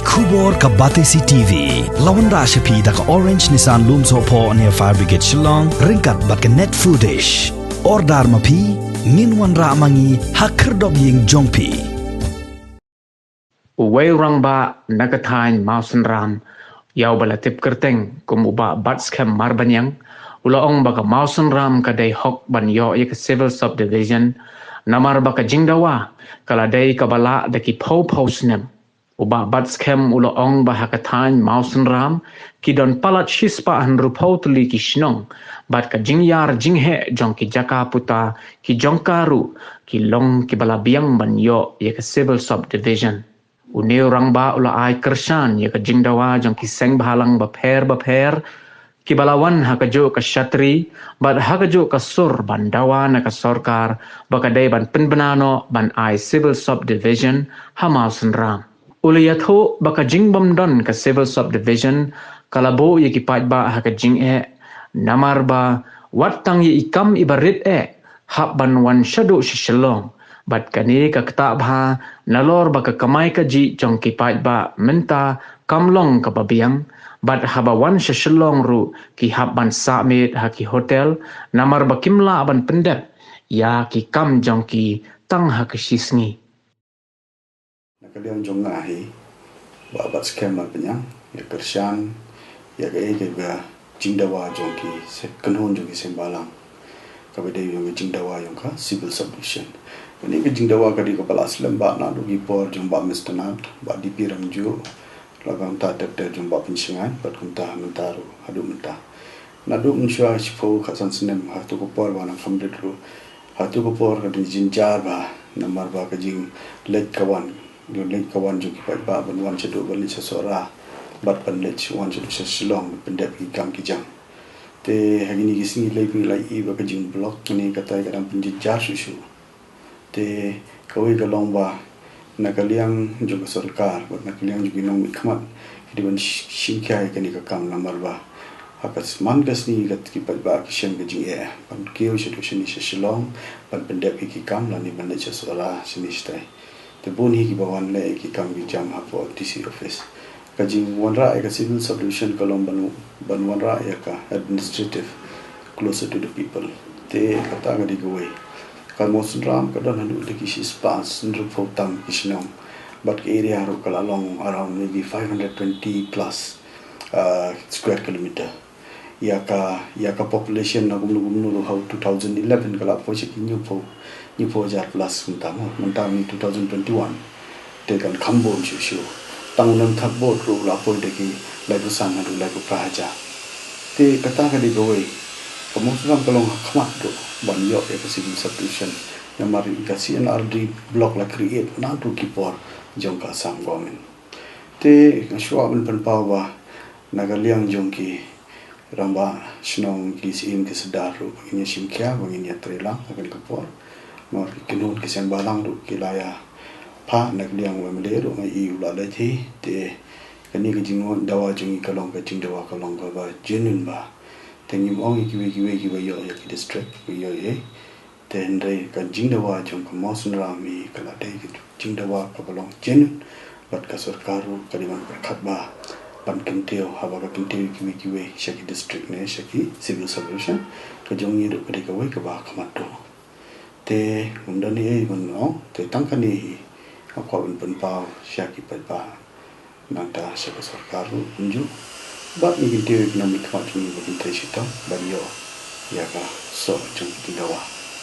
Kubor ka Batesi TV lawan ra shapi da ka Orange Nissan Loom Sopo near Fire Brigade Shillong ringkat bat ka net foodish ordar mapi minwan ra mangi hakerdog ying jongpi Uway rang ba nagathain mausan ram yaw balatip kerteng kumuba batskem marbanyang ulaong baka mausan ram kadai hok banyo ya civil subdivision namar baka jingdawa kaladai kabala daki pau snem uba batskem ulaong ba hakathain mausan ram kidon palat shispa han rupau tuli ki shnong bat ka jingyar jinghe jong ki jaka puta ki jongkaru ki long ki balabiang banyo ya civil subdivision Uni orang ba ula ai kersan ya ka jingdawa jang kiseng bahalang baper ki balawan hakajo ka syatri bad hakajo ka sur bandawa na ka sorkar bakadai ban penbenano ban ai civil subdivision hamal senram uli yatho baka jingbam don ka civil subdivision kalabo ya ki pait ba haka jing namar ba watang ya ikam ibarit hab ban wan shadu shishalong Bat kani ka kata bha nalor ba ka kamay ka ji jong kipait ba menta kamlong ka babiang bat habawan syasilong ru ki haban samit ha ki hotel namar ba kimla aban pendep ya ki kam jong ki tang ha ka sisngi nakaliang jong ngahi ba bat scam ba penyang ya kersan ya ga jingdawa jong ki kenhon jong ki sembalang kabade yung jingdawa yung ka civil subdivision ini ke jingdawa kadi kepala aslam ba na dugi por jumba mistanat ba dipi ramju lagam ta tepte jumba pensingan bat kunta mentaru hadu menta nadu mensua sifo khasan sinem hatu ko por ba na famde ru hatu ko por kadi jinjar ba namar ba ka jing lek kawan juki ba ban wan chedo bali sora bat pan lech wan chedo silong pendep ki kam ki jang te hagini gisni lepi lai I ba ka jing block ni kata kadang penjijar susu te kawai galong ba nakaliang juga sarkar ba nakaliang juga nong ikmat di ban shinkai kani ka kam namar ba hakas man gasni gat ki ba ki shen ga jing ban kiyo shedo shini shilong ban pendep ki kam lani ban lecha sora shini stai te bon hi ki ba wan le ki kam gi jam ha po TC office ka jing wanra ka civil subdivision kalong ban wanra ka administrative closer to the people te kata ga di gawai Kalmosun ram kadang hadu lagi si spas nruk fotam kisnong but area ro kala long around maybe 520 plus square kilometer ya ka population na gumnu how 2011 kala po si new po jar plus mentam ni 2021 te kan khambon shu tangunam thakbo ro la po de ki lagu sang hadu lagu praja te kata ka di goi Kamusulam kalong khmat do banyo ya civil subdivision namari kasi NRD block la create na to kipor jong ka sam government te shwa ban panpawa nagaliang jong ki ramba snong ki sin ki sedaru ini simkya bangin ya trela akan kipor mar kinun ki sen balang do ki laya pa nagaliang wa melero ngai ula la thi te kani ki jingon dawa jong kalong ka jingdawa kalong ka ba jenun ba Tengim ong kiwe yo ya ki district yo ye tendre kan jingdawa jong ka mausun rami kala dai ki jingdawa ka balong jen bat ka sarkaru kaliman berkat ba ban kenteo haba ka kenteo kiwe shaki district ne shaki civil subdivision ka jong ni ro ka dai ka wai ka ba kamato te undani no te tangkani akwa ban pa shaki pa ba nanta shaki sarkaru unju Bat ni kita economic macam ni bagi tercita banyo ya ka so jong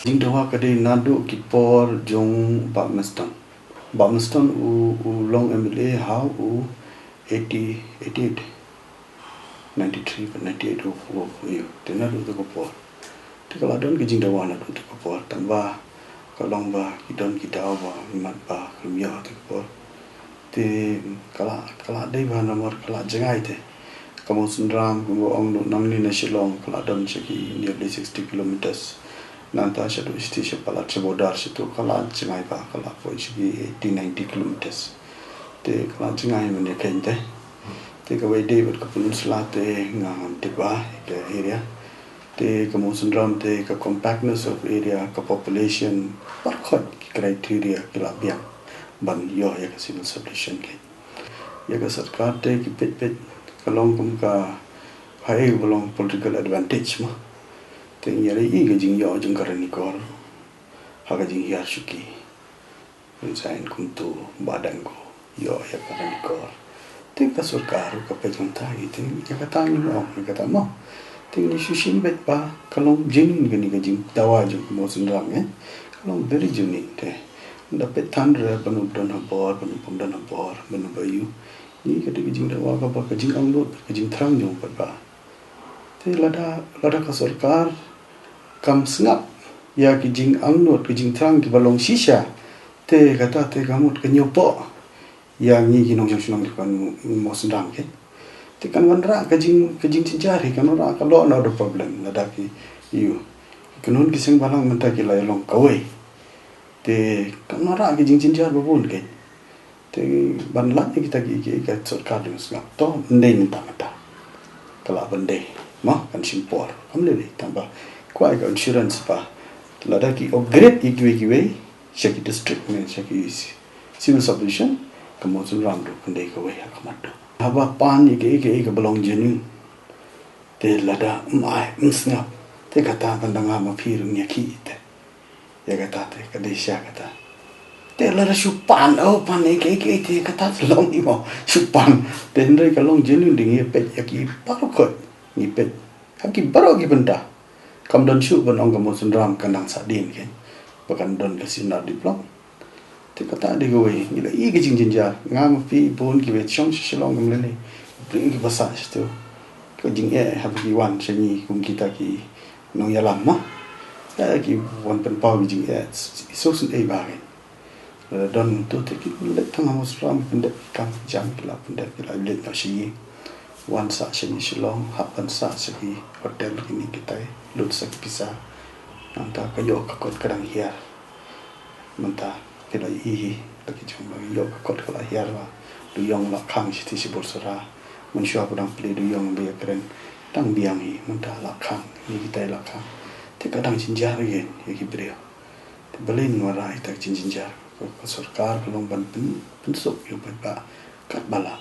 jingdawa kadai nadu kipor jong Bakmaston u long MLA how u 88 93 98 u yo tenadu to kipor te kala don ki jingdawa na to kipor tamba kalong ba kidon kita ba mat ba kemia to kipor te kala dai ba nomor kala jangai te Kamusun ram kumbo ong namni na Shillong kala don cheki nearly 60 kilometers nanta shadu station pala chabodar situ kala jingai ba kala po cheki 80-90 kilometers te kala jingai mene kente te ka wai dei bat kapun slate ngam te ba ke area te Kamusun ram te ka compactness of area ka population parkhot criteria kila biang ban yo ya ka civil subdivision ke ya ka sarkar te ki pet kalong kum ka hai belong political advantage ma te yare i ga jing yo jing karani kor ha ga jing yar shuki resign kum tu badan ko yo ya karani kor te ka sarkar ka pe jong ta i te ya ka ta ni mo ya ka ta mo te ni shushim bet pa kalong jing ga ni ga jing dawa jing mo sun ram kalong very juni te dapat tandra banu dan bor banu bayu ni ka jing dawa ka jing anglo ka jing thrang jong pa te lada ka sarkar kam snap ya ki jing anglo ki jing thrang ki balong shisha te kata te kamut ka nyopo ya ni ki nong jong kan mo sendang ke te kan wanra ka jing cinjari kan ora ka lo no problem lada ki you kanun ki sing balang menta ki lai long kawai te kan ora ki jing cinjar babun ke te ban lat ni kita ki ka sarkar ding snap to ndai mata kala bande ma kan simpor amle tambah kuai ka insurance pa lada ki upgrade ki way shaki district में shaki civil subdivision kamosun ram do kande ka way akamat haba pan ke belong jenu te lada mai msnap te kata tandanga ma phirung ya ki te ya kata te kadesha kata te lada supan pan ke te kata long ni mo supan te ndai ka long jenu ding ye pet ya ki paru ko ni pet haki baro ki benda kam don shu ban ong kamosun ram kandang sadin ke pakan don ka sinar diplom te kata de go we ni la i ke jing jar ngam pi bon ki we chong shilong ngam le bring ki basa sto ka jing have ki wan cheni kum kita ki nong ya lam ma ki wan pen pau jing so sun e ba ke don to te ki le tang amos ram pendet kam jam kila pendet kila le ta shi wan sa cheni shilong hapan sa segi hotel ini kita lut sak pisa anta ka yo ka kot kadang hiar manta kila i lagi jom yo ka kot kala hiar wa du yong la khang si si borsara mun shwa padang pli du yong be kren tang biang hi manta la khang ni kita la khang te kadang jinjar ye ki brio te belin wara ita jinjar ko sarkar kalong ban pun sok yo ba kat bala